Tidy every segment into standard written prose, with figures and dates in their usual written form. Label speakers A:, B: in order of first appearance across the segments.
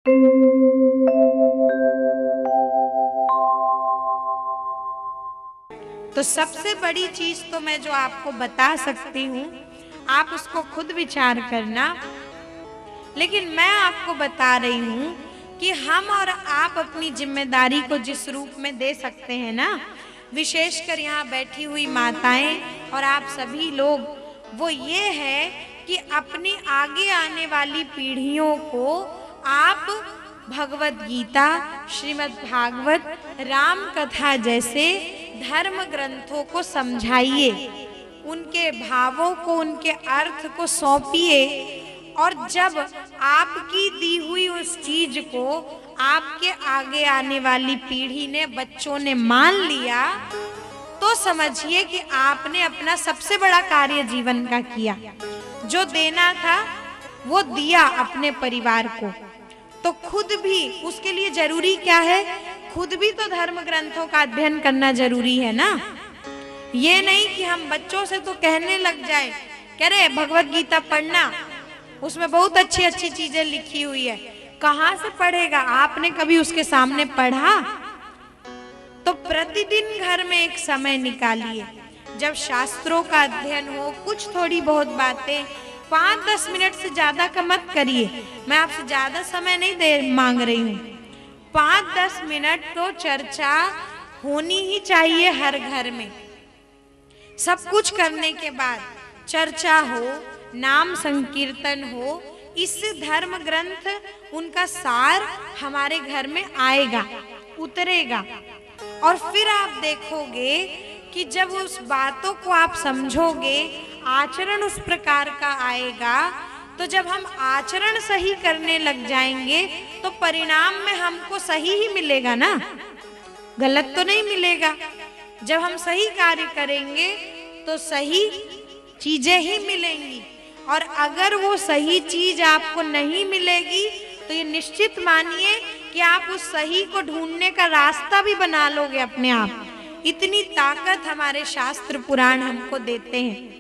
A: तो सबसे बड़ी चीज तो मैं जो आपको बता सकती हूँ, आप उसको खुद विचार करना, लेकिन मैं आपको बता रही हूँ कि हम और आप अपनी जिम्मेदारी को जिस रूप में दे सकते हैं ना, विशेषकर यहाँ बैठी हुई माताएं और आप सभी लोग, वो ये है कि अपनी आगे आने वाली पीढ़ियों को आप भगवत गीता, श्रीमद् भागवत, राम कथा जैसे धर्म ग्रंथों को समझाइए, उनके भावों को, उनके अर्थ को सौंपिए। और जब आपकी दी हुई उस चीज को आपके आगे आने वाली पीढ़ी ने, बच्चों ने मान लिया, तो समझिए कि आपने अपना सबसे बड़ा कार्य जीवन का किया। जो देना था वो दिया अपने परिवार को। तो खुद भी उसके लिए जरूरी क्या है, खुद भी तो धर्म ग्रंथों का अध्ययन करना जरूरी है ना। ये नहीं कि हम बच्चों से तो कहने लग जाए, कह रहे भगवत गीता पढ़ना, उसमें बहुत अच्छी अच्छी चीजें लिखी हुई है। कहाँ से पढ़ेगा? आपने कभी उसके सामने पढ़ा? तो प्रतिदिन घर में एक समय निकालिए, जब शास्त्रों का अध्ययन हो, कुछ थोड़ी बहुत बातें, 5-10 मिनट से ज्यादा का मत करिए। मैं आपसे ज्यादा समय नहीं दे मांग रही हूँ, 5-10 मिनट तो चर्चा होनी ही चाहिए हर घर में। सब कुछ करने के बाद चर्चा हो, नाम संकीर्तन हो, इससे धर्म ग्रंथ, उनका सार हमारे घर में आएगा, उतरेगा। और फिर आप देखोगे कि जब उस बातों को आप समझोगे, आचरण उस प्रकार का आएगा, तो जब हम आचरण सही करने लग जाएंगे तो परिणाम में हमको सही ही मिलेगा ना, गलत तो नहीं मिलेगा। जब हम सही कार्य करेंगे तो सही चीजें ही मिलेंगी। और अगर वो सही चीज आपको नहीं मिलेगी तो ये निश्चित मानिए कि आप उस सही को ढूंढने का रास्ता भी बना लोगे अपने आप। इतनी ताकत हमारे शास्त्र पुराण हमको देते हैं।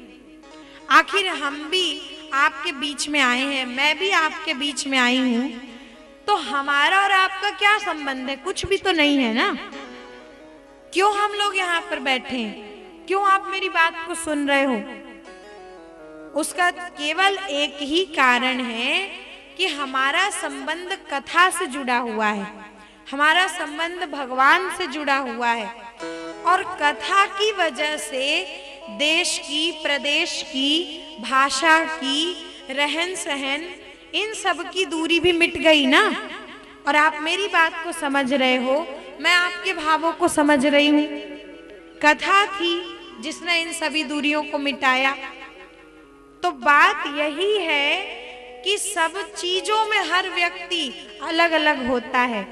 A: आखिर हम भी आपके बीच में आए हैं, मैं भी आपके बीच में आई हूं, तो हमारा और आपका क्या संबंध है? कुछ भी तो नहीं है ना। क्यों हम लोग यहाँ पर बैठे हैं? क्यों आप मेरी बात को सुन रहे हो? उसका केवल एक ही कारण है कि हमारा संबंध कथा से जुड़ा हुआ है, हमारा संबंध भगवान से जुड़ा हुआ है। और कथा की वजह से देश की, प्रदेश की, भाषा की, रहन सहन, इन सब की दूरी भी मिट गई ना। और आप मेरी बात को समझ रहे हो, मैं आपके भावों को समझ रही हूँ। कथा थी जिसने इन सभी दूरियों को मिटाया। तो बात यही है कि सब चीजों में हर व्यक्ति अलग अलग होता है,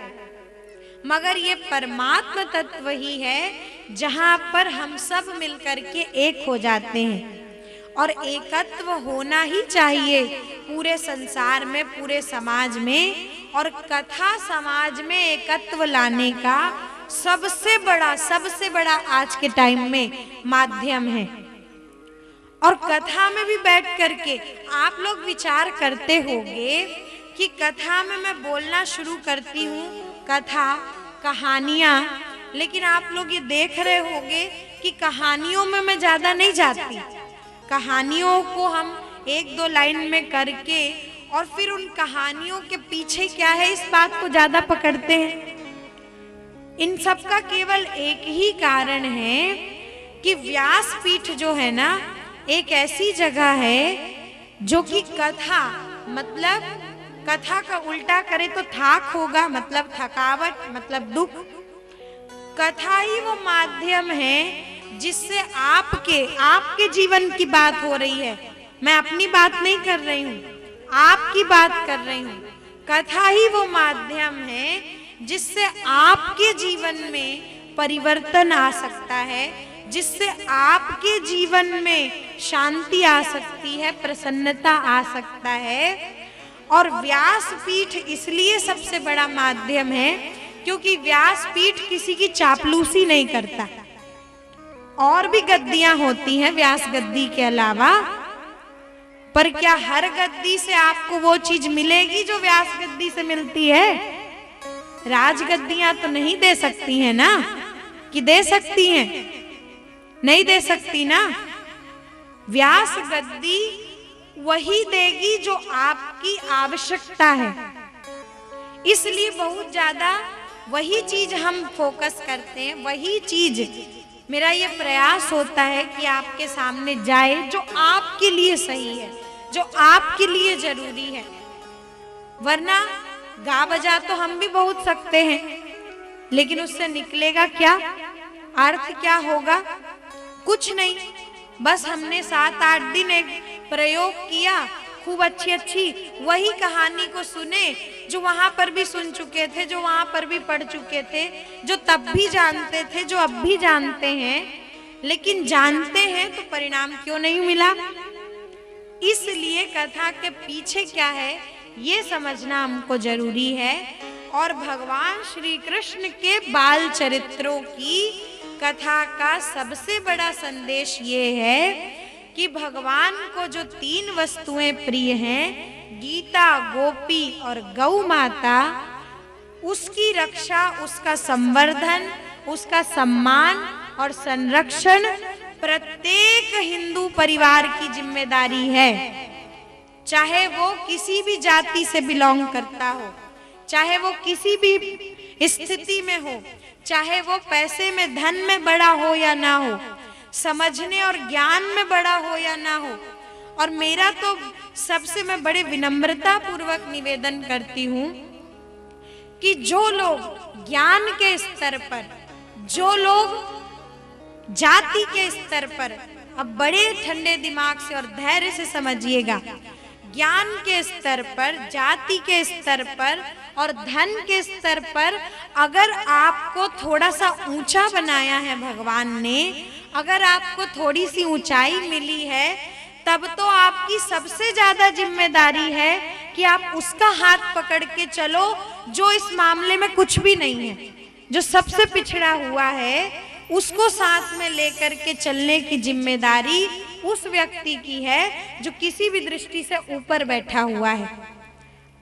A: मगर ये परमात्मा तत्व ही है जहां पर हम सब मिलकर के एक हो जाते हैं। और एकत्व होना ही चाहिए पूरे संसार में, पूरे समाज में। और कथा समाज में एकत्व लाने का सबसे बड़ा आज के टाइम में माध्यम है। और कथा में भी बैठ करके आप लोग विचार करते होंगे कि कथा में मैं बोलना शुरू करती हूँ, कथा, कहानियाँ, लेकिन आप लोग ये देख रहे होंगे कि कहानियों में मैं ज्यादा नहीं जाती। कहानियों को हम 1-2 लाइन में करके और फिर उन कहानियों के पीछे क्या है, इस बात को ज्यादा पकड़ते हैं। इन सब का केवल एक ही कारण है कि व्यासपीठ जो है ना, एक ऐसी जगह है जो कि कथा, मतलब कथा का उल्टा करे तो थाक होगा, मतलब थकावट, मतलब दुख। कथा ही वो माध्यम है जिससे आपके जीवन की बात हो रही है। मैं अपनी बात नहीं कर रही हूँ, आपकी बात कर रही हूँ। कथा ही वो माध्यम है जिससे आपके जीवन में परिवर्तन आ सकता है, जिससे आपके जीवन में शांति आ सकती है, प्रसन्नता आ सकता है। और व्यासपीठ इसलिए सबसे बड़ा माध्यम है क्योंकि व्यासपीठ किसी की चापलूसी नहीं करता। और भी गद्दियां होती हैं व्यास गद्दी के अलावा, पर क्या हर गद्दी से आपको वो चीज मिलेगी जो व्यास गद्दी से मिलती है? राजगद्दियां तो नहीं दे सकती हैं ना, कि दे सकती हैं? नहीं दे सकती ना। व्यास गद्दी वही देगी जो आपकी आवश्यकता है। इसलिए बहुत ज्यादा वही चीज हम फोकस करते हैं, वही चीज मेरा ये प्रयास होता है कि आपके सामने जाए जो आपके लिए सही है, जो आपके लिए जरूरी है। वरना गा बजा तो हम भी बहुत सकते हैं, लेकिन उससे निकलेगा क्या? अर्थ क्या होगा? कुछ नहीं। बस हमने 7-8 दिन एक प्रयोग किया, खूब अच्छी वही कहानी को सुने जो वहां पर भी सुन चुके थे, जो वहां पर भी पढ़ चुके थे, जो तब भी जानते थे, जो अब भी जानते हैं। लेकिन जानते हैं तो परिणाम क्यों नहीं मिला? इसलिए कथा के पीछे क्या है ये समझना हमको जरूरी है। और भगवान श्री कृष्ण के बाल चरित्रों की कथा का सबसे बड़ा संदेश ये है कि भगवान को जो 3 वस्तुएं प्रिय हैं, गीता, गोपी और गौ माता, उसकी रक्षा, उसका संवर्धन, उसका सम्मान और संरक्षण प्रत्येक हिंदू परिवार की जिम्मेदारी है। चाहे वो किसी भी जाति से बिलोंग करता हो, चाहे वो किसी भी स्थिति में हो, चाहे वो पैसे में, धन में बड़ा हो या ना हो, समझने और ज्ञान में बड़ा हो या ना हो। और मेरा तो सबसे मैं बड़े विनम्रता पूर्वक निवेदन करती हूँ कि जो लोग ज्ञान के स्तर पर, जो लोग जाति के स्तर पर, अब बड़े ठंडे दिमाग से और धैर्य से समझिएगा, ज्ञान के स्तर पर, जाति के स्तर पर और धन के स्तर पर अगर आपको थोड़ा सा ऊंचा बनाया है भगवान ने, अगर आपको थोड़ी सी ऊंचाई मिली है, तब तो आपकी सबसे ज्यादा जिम्मेदारी है कि आप उसका हाथ पकड़ के चलो जो इस मामले में कुछ भी नहीं है, जो सबसे पिछड़ा हुआ है। उसको साथ में लेकर के चलने की जिम्मेदारी उस व्यक्ति की है जो किसी भी दृष्टि से ऊपर बैठा हुआ है।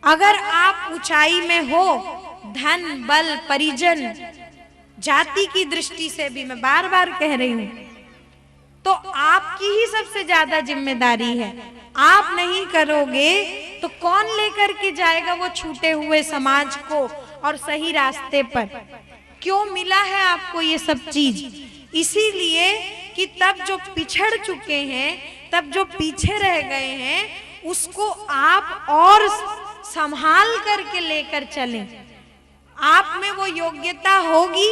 A: अगर आप ऊंचाई में हो, धन, बल, परिजन, जाति की दृष्टि से भी मैं बार बार कह रही हूं, तो आपकी ही सबसे ज्यादा जिम्मेदारी है। आप नहीं करोगे तो कौन लेकर के जाएगा वो छूटे हुए समाज को और सही रास्ते पर? क्यों मिला है आपको ये सब चीज? इसीलिए कि तब जो पिछड़ चुके हैं, तब जो पीछे रह गए हैं, उसको आप और संभाल करके लेकर चलें। आप में वो योग्यता होगी,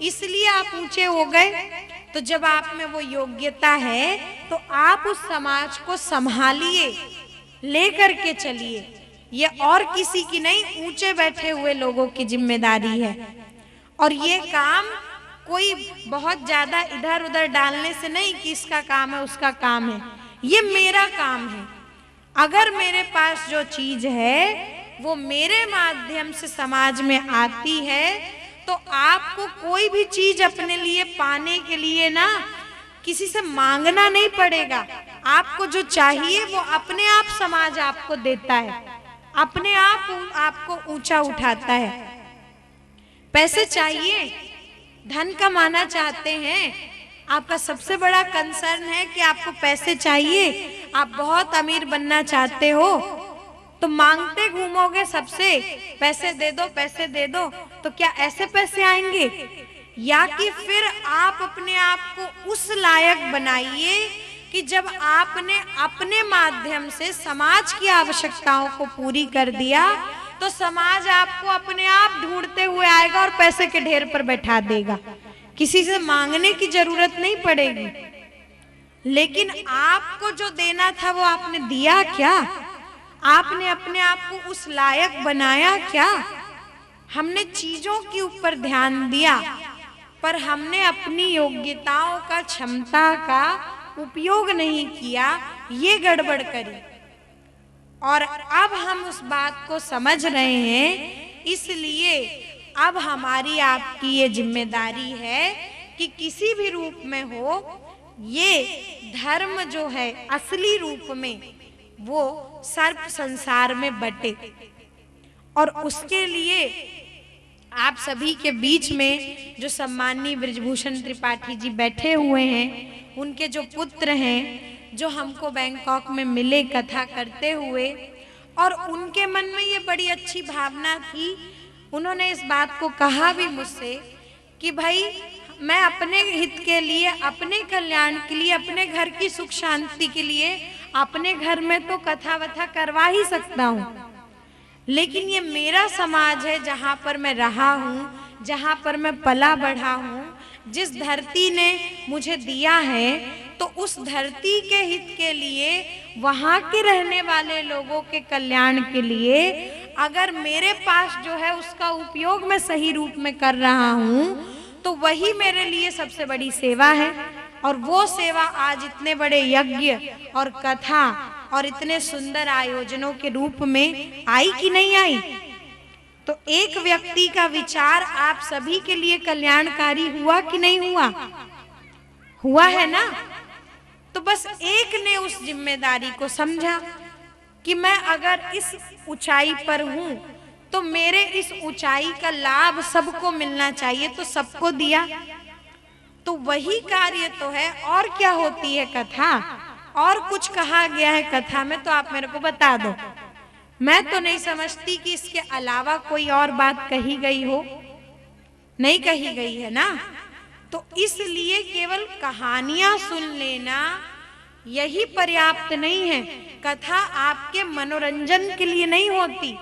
A: इसलिए आप ऊंचे हो गए। तो जब आप में वो योग्यता है तो आप उस समाज को संभालिए, लेकर के चलिए। ये और किसी की नहीं, ऊंचे बैठे हुए लोगों की जिम्मेदारी है। और ये काम कोई बहुत ज्यादा इधर उधर डालने से नहीं कि इसका काम है, उसका काम है। ये मेरा काम है। अगर मेरे पास जो चीज है वो मेरे माध्यम से समाज में आती है, तो आपको कोई भी चीज अपने लिए पाने के लिए ना किसी से मांगना नहीं पड़ेगा। आपको जो चाहिए वो अपने आप समाज आपको देता है, अपने आप आपको ऊंचा उठाता है। पैसे चाहिए, धन कमाना चाहते हैं, आपका सबसे बड़ा कंसर्न है कि आपको पैसे चाहिए, आप बहुत अमीर बनना चाहते हो, तो मांगते घूमोगे सबसे, पैसे दे दो, पैसे दे दो। तो क्या ऐसे पैसे आएंगे? या कि फिर आप अपने आप को उस लायक बनाइए कि जब आपने अपने माध्यम से समाज की आवश्यकताओं को पूरी कर दिया, तो समाज आपको अपने आप ढूंढते हुए आएगा और पैसे के ढेर पर बैठा देगा। किसी से मांगने की जरूरत नहीं पड़ेगी। लेकिन आपको जो देना था वो आपने दिया क्या? आपने अपने आप को उस लायक बनाया क्या? हमने चीजों के ऊपर ध्यान दिया, पर हमने अपनी योग्यताओं का, क्षमता का उपयोग नहीं किया, ये गड़बड़ करी। और अब हम उस बात को समझ रहे हैं, इसलिए अब हमारी आपकी ये जिम्मेदारी है कि किसी भी रूप में हो, ये धर्म जो है असली रूप में वो सर्प संसार में बटे। और उसके लिए आप सभी के बीच में जो सम्माननीय ब्रजभूषण त्रिपाठी जी बैठे हुए हैं, उनके जो पुत्र हैं, जो हमको बैंकॉक में मिले कथा करते हुए, और उनके मन में ये बड़ी अच्छी भावना थी। उन्होंने इस बात को कहा भी मुझसे कि भाई मैं अपने हित के लिए, अपने कल्याण के लिए, अपने घर की सुख शांति के लिए अपने घर में तो कथा वथा करवा ही सकता हूँ, लेकिन ये मेरा समाज है जहाँ पर मैं रहा हूँ, जहाँ पर मैं पला बढ़ा हूँ, जिस धरती ने मुझे दिया है, तो उस धरती के हित के लिए, वहाँ के रहने वाले लोगों के कल्याण के लिए अगर मेरे पास जो है उसका उपयोग मैं सही रूप में कर रहा हूँ, तो वही मेरे लिए सबसे बड़ी सेवा है। और वो सेवा आज इतने बड़े यज्ञ और कथा और इतने सुंदर आयोजनों के रूप में आई कि नहीं आई? तो एक व्यक्ति का विचार आप सभी के लिए कल्याणकारी हुआ कि नहीं हुआ? हुआ है ना? तो बस एक ने उस जिम्मेदारी को समझा कि मैं अगर इस ऊंचाई पर हूं तो मेरे इस ऊंचाई का लाभ सबको मिलना चाहिए, तो सबको दिया। तो वही कार्य तो है। और क्या होती है कथा? और कुछ कहा गया है कथा में तो आप मेरे को बता दो। मैं तो नहीं समझती कि इसके अलावा कोई और बात कही गई हो। नहीं कही गई है ना? तो इसलिए केवल कहानियां सुन लेना यही पर्याप्त नहीं है। कथा आपके मनोरंजन के लिए नहीं होती।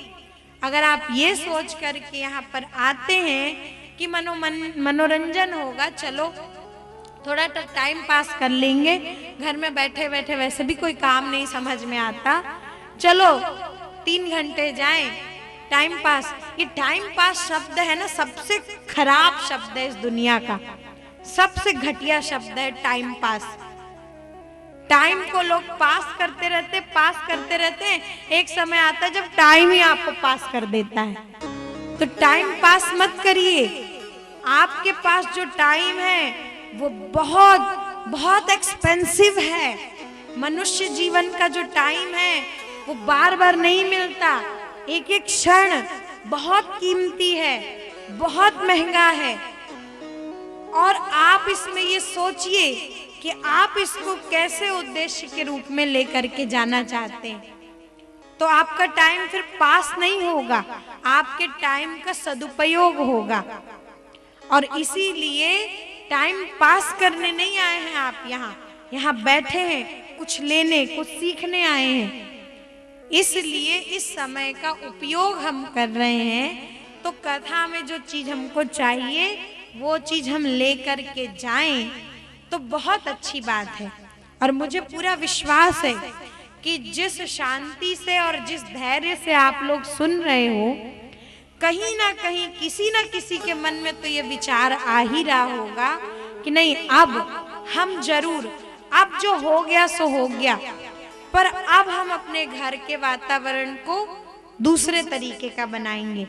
A: अगर आप ये सोच करके यहाँ पर आते हैं कि मनोरंजन होगा, चलो थोड़ा टाइम पास कर लेंगे, घर में बैठे बैठे वैसे भी कोई काम नहीं समझ में आता, चलो 3 घंटे जाएं टाइम पास। ये टाइम पास शब्द है ना, सबसे खराब शब्द है इस दुनिया का, सबसे घटिया शब्द है टाइम पास। टाइम को लोग पास करते रहते हैं, एक समय आता है जब टाइम ही आपको पास कर देता है। तो टाइम पास मत करिए। आपके पास जो टाइम है वो बहुत बहुत एक्सपेंसिव है। मनुष्य जीवन का जो टाइम है वो बार बार नहीं मिलता। एक एक क्षण बहुत कीमती है, बहुत महंगा है। और आप इसमें ये सोचिए कि आप इसको कैसे उद्देश्य के रूप में लेकर के जाना चाहते हैं। तो आपका टाइम फिर पास नहीं होगा, आपके टाइम का सदुपयोग होगा। और इसीलिए टाइम पास करने नहीं आए हैं आप यहाँ बैठे हैं, कुछ लेने, कुछ सीखने आए हैं। इसलिए इस समय का उपयोग हम कर रहे हैं। तो कथा में जो चीज हमको चाहिए वो चीज हम लेकर के जाएं तो बहुत अच्छी बात है। और मुझे पूरा विश्वास है कि जिस शांति से और जिस धैर्य से आप लोग सुन रहे हो, कहीं ना कहीं किसी ना किसी के मन में तो ये विचार आ ही रहा होगा कि नहीं, अब हम जरूर, अब जो हो गया सो हो गया, पर अब हम अपने घर के वातावरण को दूसरे तरीके का बनाएंगे।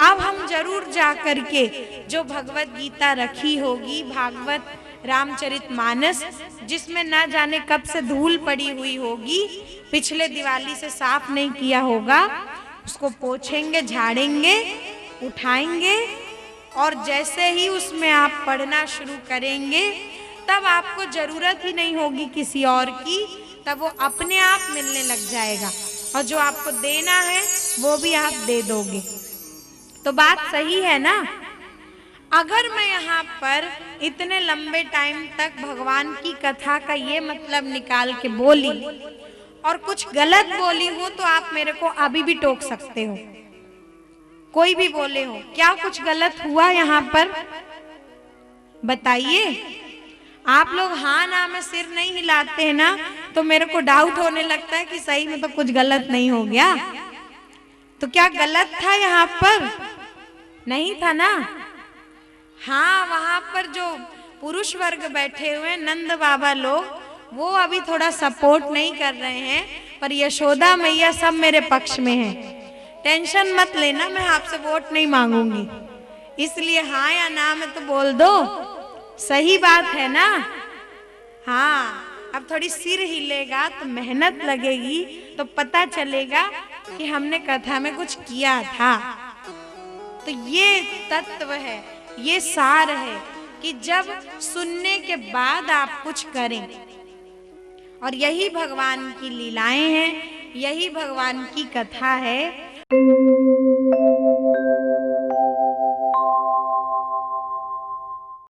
A: अब हम जरूर जा करके जो भगवत गीता रखी होगी, भागवत रामचरितमानस, जिसमें ना जाने कब से धूल पड़ी हुई होगी, पिछले दिवाली से साफ नहीं किया होगा, उसको पोछेंगे, झाड़ेंगे, उठाएंगे। और जैसे ही उसमें आप पढ़ना शुरू करेंगे तब आपको जरूरत ही नहीं होगी किसी और की, तब वो अपने आप मिलने लग जाएगा। और जो आपको देना है वो भी आप दे दोगे। तो बात सही है ना? अगर मैं यहाँ पर इतने लंबे टाइम तक भगवान की कथा का ये मतलब निकाल के बोली और कुछ गलत बोली हूँ तो आप मेरे को अभी भी टोक सकते हो, कोई भी बोले हो। क्या कुछ गलत हुआ यहाँ पर? बताइए। आप लोग हाँ ना में सिर नहीं हिलाते हैं ना, तो मेरे को डाउट होने लगता है कि सही में तो कुछ गलत नहीं हो गया। तो क्या गलत था यहाँ पर? नहीं था ना? हाँ, वहां पर जो पुरुष वर्ग बैठे हुए नंद बाबा लोग, वो अभी थोड़ा सपोर्ट नहीं कर रहे हैं, पर यशोदा मैया सब मेरे पक्ष में है। टेंशन मत लेना, मैं आपसे वोट नहीं मांगूंगी। इसलिए हाँ या ना में तो बोल दो, सही बात है ना? हाँ, अब थोड़ी सिर हिलेगा तो मेहनत लगेगी, तो पता चलेगा कि हमने कथा में कुछ किया था। तो ये तत्व है, ये सार है कि जब सुनने के बाद आप कुछ करें। और यही भगवान की लीलाएं हैं, यही भगवान की कथा है।